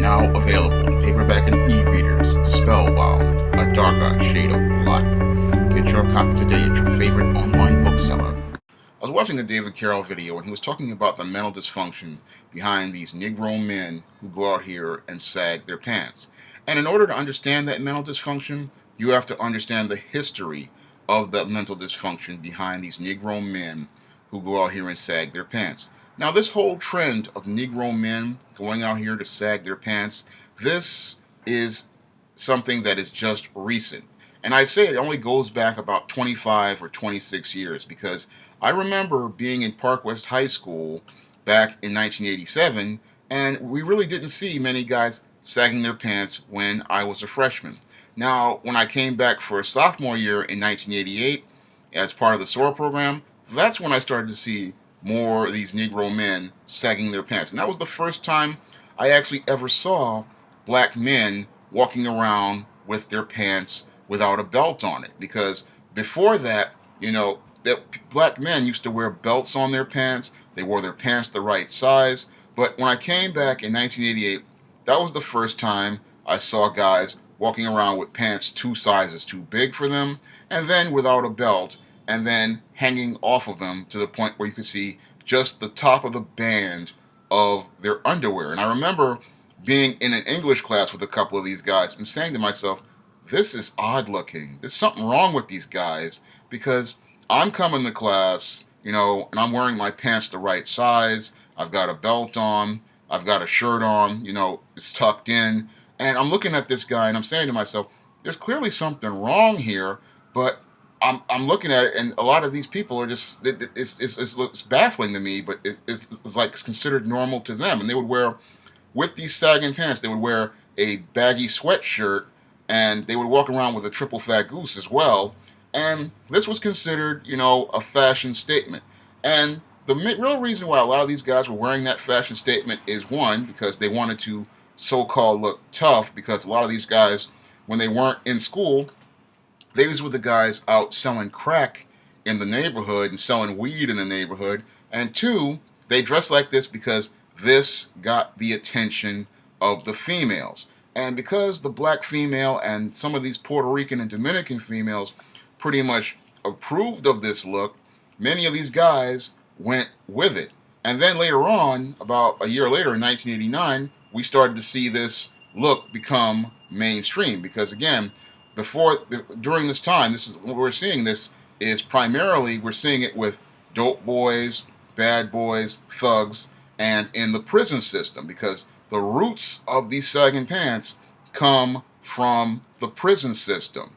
Now available in paperback and e-readers, Spellbound, A Darker Shade of Black. Get your copy today at your favorite online bookseller. I was watching a David Carroll video and he was talking about the mental dysfunction behind these Negro men who go out here and sag their pants. And in order to understand that mental dysfunction, you have to understand the history of the mental dysfunction behind these Negro men who go out here and sag their pants. Now, this whole trend of Negro men going out here to sag their pants, this is something that is just recent. And I say it only goes back about 25 or 26 years because I remember being in Park West High School back in 1987, and we really didn't see many guys sagging their pants when I was a freshman. Now, when I came back for a sophomore year in 1988 as part of the SOAR program, that's when I started to see more of these Negro men sagging their pants. And that was the first time I actually ever saw black men walking around with their pants without a belt on it. Because before that, that black men used to wear belts on their pants. They wore their pants the right size. But when I came back in 1988, that was the first time I saw guys walking around with pants 2 sizes too big for them, and then without a belt, and then hanging off of them to the point where you could see just the top of the band of their underwear. And I remember being in an English class with a couple of these guys and saying to myself, this is odd looking. There's something wrong with these guys because I'm coming to class, and I'm wearing my pants the right size. I've got a belt on. I've got a shirt on, it's tucked in. And I'm looking at this guy and I'm saying to myself, there's clearly something wrong here, but I'm looking at it, and a lot of these people are just, it's baffling to me, but it's like it's considered normal to them. And they would wear, with these sagging pants, they would wear a baggy sweatshirt, and they would walk around with a triple fat goose as well. And this was considered, a fashion statement. And the real reason why a lot of these guys were wearing that fashion statement is, one, because they wanted to so-called look tough, because a lot of these guys, when they weren't in school, these were the guys out selling crack in the neighborhood and selling weed in the neighborhood. And two, they dressed like this because this got the attention of the females. And because the black female and some of these Puerto Rican and Dominican females pretty much approved of this look, many of these guys went with it. And then later on, about a year later in 1989, we started to see this look become mainstream because, again, during this time, this is what we're seeing. This is primarily, we're seeing it with dope boys, bad boys, thugs, and in the prison system, because the roots of these sagging pants come from the prison system.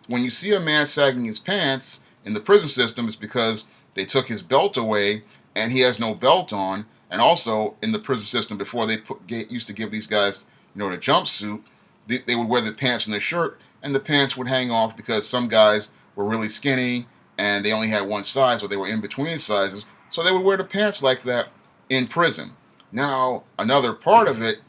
When you see a man sagging his pants in the prison system, it's because they took his belt away and he has no belt on. And also in the prison system, before they used to give these guys, the jumpsuit, they would wear the pants and the shirt, and the pants would hang off because some guys were really skinny and they only had one size, or they were in between sizes. So they would wear the pants like that in prison. Now, another part of it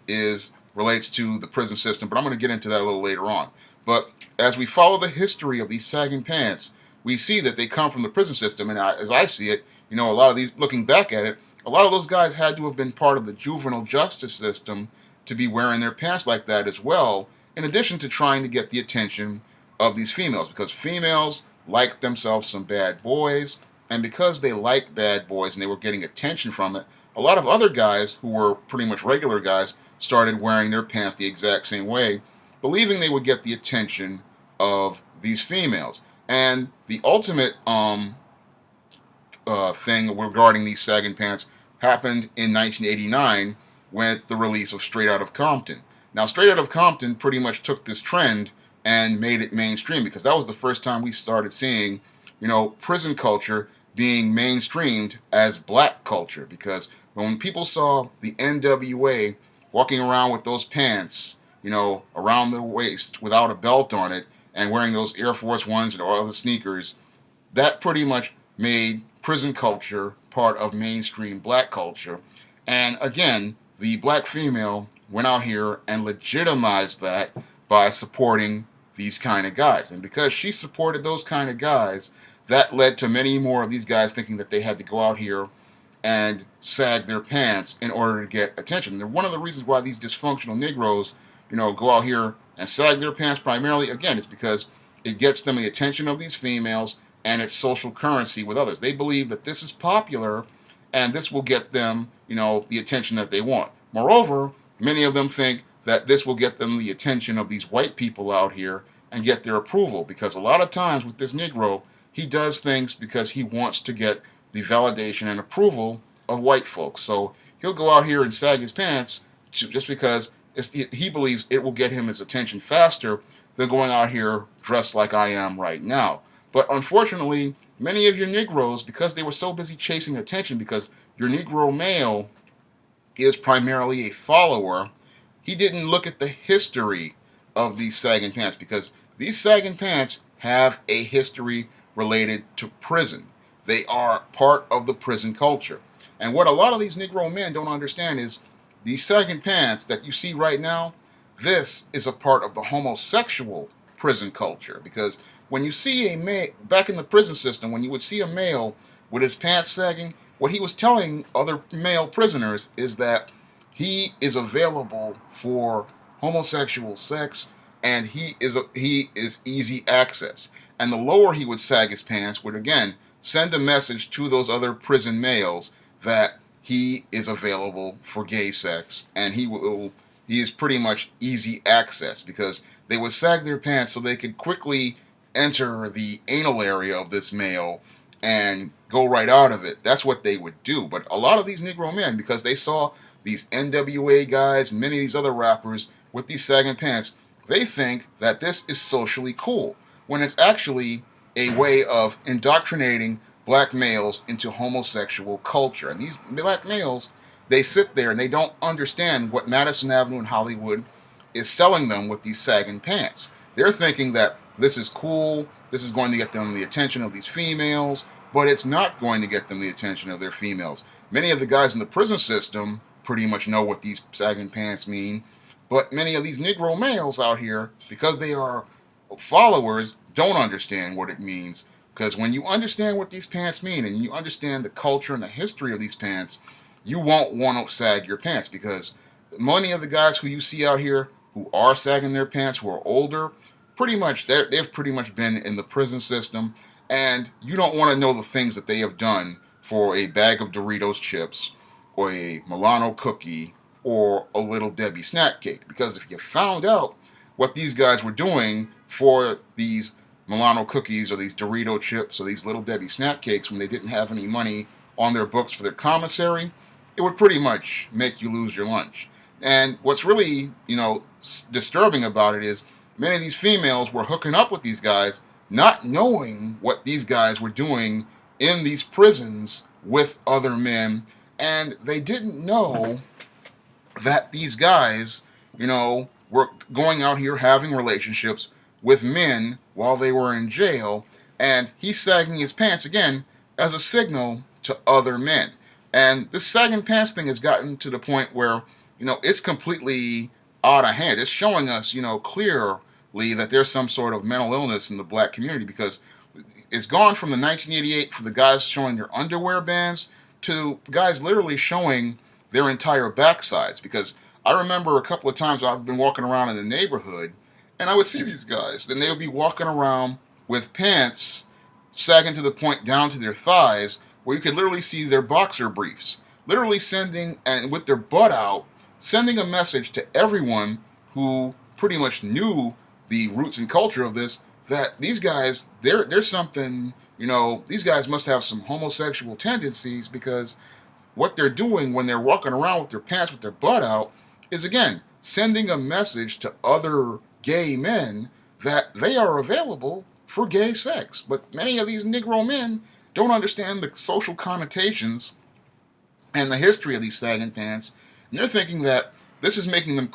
relates to the prison system, but I'm going to get into that a little later on. But as we follow the history of these sagging pants, we see that they come from the prison system. And as I see it, a lot of these, looking back at it, a lot of those guys had to have been part of the juvenile justice system to be wearing their pants like that as well, in addition to trying to get the attention of these females, because females like themselves some bad boys, and because they like bad boys and they were getting attention from it, a lot of other guys who were pretty much regular guys started wearing their pants the exact same way, believing they would get the attention of these females. And the ultimate thing regarding these sagging pants happened in 1989 with the release of Straight Outta Compton. Now, Straight Outta Compton pretty much took this trend and made it mainstream, because that was the first time we started seeing, prison culture being mainstreamed as black culture. Because when people saw the NWA walking around with those pants, around their waist without a belt on it, and wearing those Air Force Ones and all the sneakers, that pretty much made prison culture part of mainstream black culture. And again, the black female went out here and legitimized that by supporting these kind of guys. And because she supported those kind of guys, that led to many more of these guys thinking that they had to go out here and sag their pants in order to get attention. And one of the reasons why these dysfunctional Negroes, go out here and sag their pants primarily, again, it's because it gets them the attention of these females and it's social currency with others. They believe that this is popular and this will get them, the attention that they want. Moreover, many of them think that this will get them the attention of these white people out here and get their approval, because a lot of times with this Negro, he does things because he wants to get the validation and approval of white folks. So he'll go out here and sag his pants just because he believes it will get him his attention faster than going out here dressed like I am right now. But unfortunately, many of your Negroes, because they were so busy chasing attention, because your Negro male is primarily a follower, he didn't look at the history of these sagging pants, because these sagging pants have a history related to prison. They are part of the prison culture. And what a lot of these Negro men don't understand is these sagging pants that you see right now, this is a part of the homosexual prison culture. Because when you see a male, back in the prison system, when you would see a male with his pants sagging, what he was telling other male prisoners is that he is available for homosexual sex and he is easy access. And the lower he would sag his pants would again send a message to those other prison males that he is available for gay sex and he is pretty much easy access, because they would sag their pants so they could quickly enter the anal area of this male and go right out of it. That's what they would do. But a lot of these Negro men, because they saw these NWA guys and many of these other rappers with these sagging pants, they think that this is socially cool, when it's actually a way of indoctrinating black males into homosexual culture. And these black males, they sit there and they don't understand what Madison Avenue in Hollywood is selling them with these sagging pants. They're thinking that this is cool, this is going to get them the attention of these females, but it's not going to get them the attention of their females. Many of the guys in the prison system pretty much know what these sagging pants mean, but many of these Negro males out here, because they are followers, don't understand what it means. Because when you understand what these pants mean and you understand the culture and the history of these pants, you won't want to sag your pants, because many of the guys who you see out here who are sagging their pants, who are older, pretty much they've pretty much been in the prison system, and you don't want to know the things that they have done for a bag of Doritos chips or a Milano cookie or a Little Debbie snack cake. Because if you found out what these guys were doing for these Milano cookies or these Dorito chips or these Little Debbie snack cakes when they didn't have any money on their books for their commissary, it would pretty much make you lose your lunch. And what's really, disturbing about it is many of these females were hooking up with these guys, not knowing what these guys were doing in these prisons with other men, and they didn't know that these guys, were going out here having relationships with men while they were in jail, and he's sagging his pants again as a signal to other men. And this sagging pants thing has gotten to the point where, it's completely out of hand. It's showing us, clearly that there's some sort of mental illness in the black community, because it's gone from the 1988 for the guys showing their underwear bands to guys literally showing their entire backsides. Because I remember a couple of times I've been walking around in the neighborhood and I would see these guys. Then they would be walking around with pants sagging to the point down to their thighs, where you could literally see their boxer briefs, literally sending, and with their butt out, sending a message to everyone who pretty much knew the roots and culture of this, that these guys, there's something, these guys must have some homosexual tendencies, because what they're doing when they're walking around with their pants with their butt out is, again, sending a message to other gay men that they are available for gay sex. But many of these Negro men don't understand the social connotations and the history of these sagging pants, and they're thinking that this is making them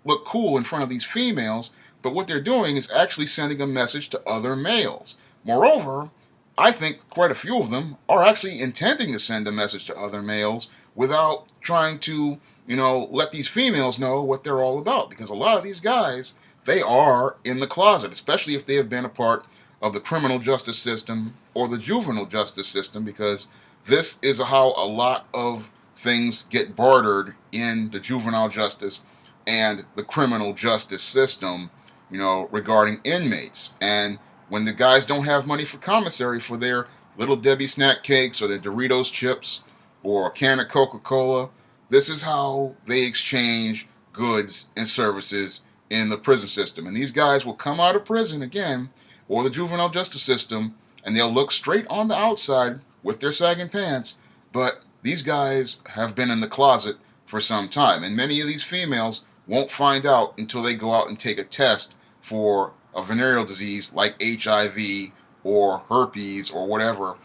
look cool in front of these females, but what they're doing is actually sending a message to other males. Moreover, I think quite a few of them are actually intending to send a message to other males without trying to, let these females know what they're all about. Because a lot of these guys, they are in the closet, especially if they have been a part of the criminal justice system or the juvenile justice system, because This is how a lot of things get bartered in the juvenile justice and the criminal justice system, regarding inmates. And when the guys don't have money for commissary for their Little Debbie snack cakes or their Doritos chips or a can of Coca-Cola, this is how they exchange goods and services in the prison system. And these guys will come out of prison again, or the juvenile justice system, and they'll look straight on the outside with their sagging pants, but these guys have been in the closet for some time. And many of these females won't find out until they go out and take a test for a venereal disease like HIV or herpes or whatever,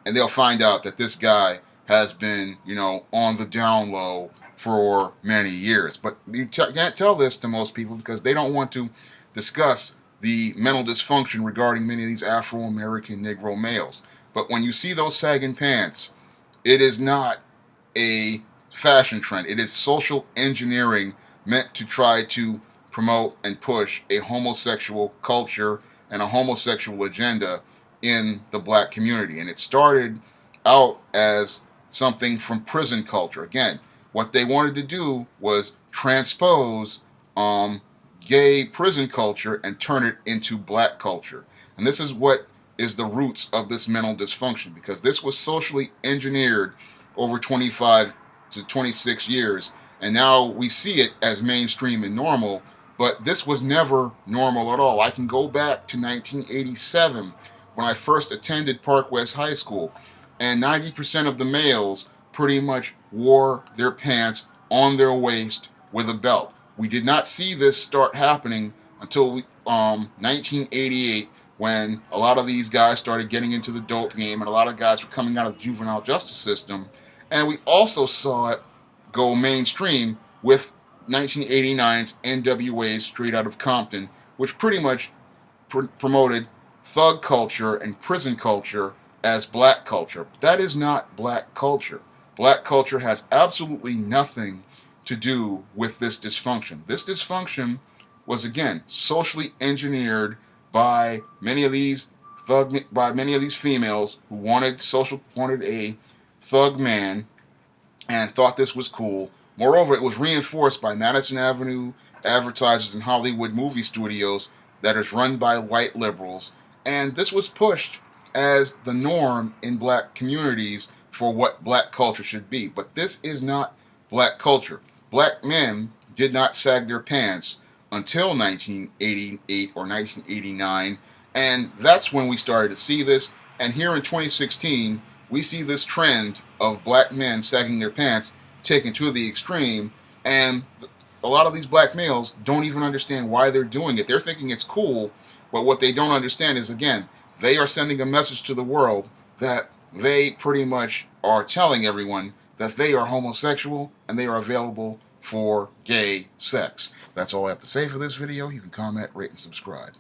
and they'll find out that this guy has been, on the down low for many years. But you can't tell this to most people because they don't want to discuss the mental dysfunction regarding many of these Afro-American Negro males. But when you see those sagging pants, it is not a fashion trend. It is social engineering meant to try to promote and push a homosexual culture and a homosexual agenda in the black community. And it started out as something from prison culture. Again, what they wanted to do was transpose gay prison culture and turn it into black culture. And this is what is the roots of this mental dysfunction, because this was socially engineered over 25 to 26 years, and now we see it as mainstream and normal, but this was never normal at all. I can go back to 1987 when I first attended Park West High School, and 90% of the males pretty much wore their pants on their waist with a belt. We did not see this start happening until 1988, when a lot of these guys started getting into the dope game and a lot of guys were coming out of the juvenile justice system. And we also saw it go mainstream with 1989's NWA's Straight Out of Compton, which pretty much promoted thug culture and prison culture as black culture. That is not black culture. Black culture has absolutely nothing to do with this dysfunction. This dysfunction was, again, socially engineered by many of these females who wanted a thug man and thought this was cool. Moreover, it was reinforced by Madison Avenue advertisers and Hollywood movie studios that is run by white liberals, and this was pushed as the norm in black communities for what black culture should be. But this is not black culture. Black men did not sag their pants until 1988 or 1989, and that's when we started to see this. And here in 2016, we see this trend of black men sagging their pants taken to the extreme, and a lot of these black males don't even understand why they're doing it. They're thinking it's cool, but what they don't understand is, again, they are sending a message to the world that they pretty much are telling everyone that they are homosexual and they are available for gay sex. That's all I have to say for this video. You can comment, rate, and subscribe.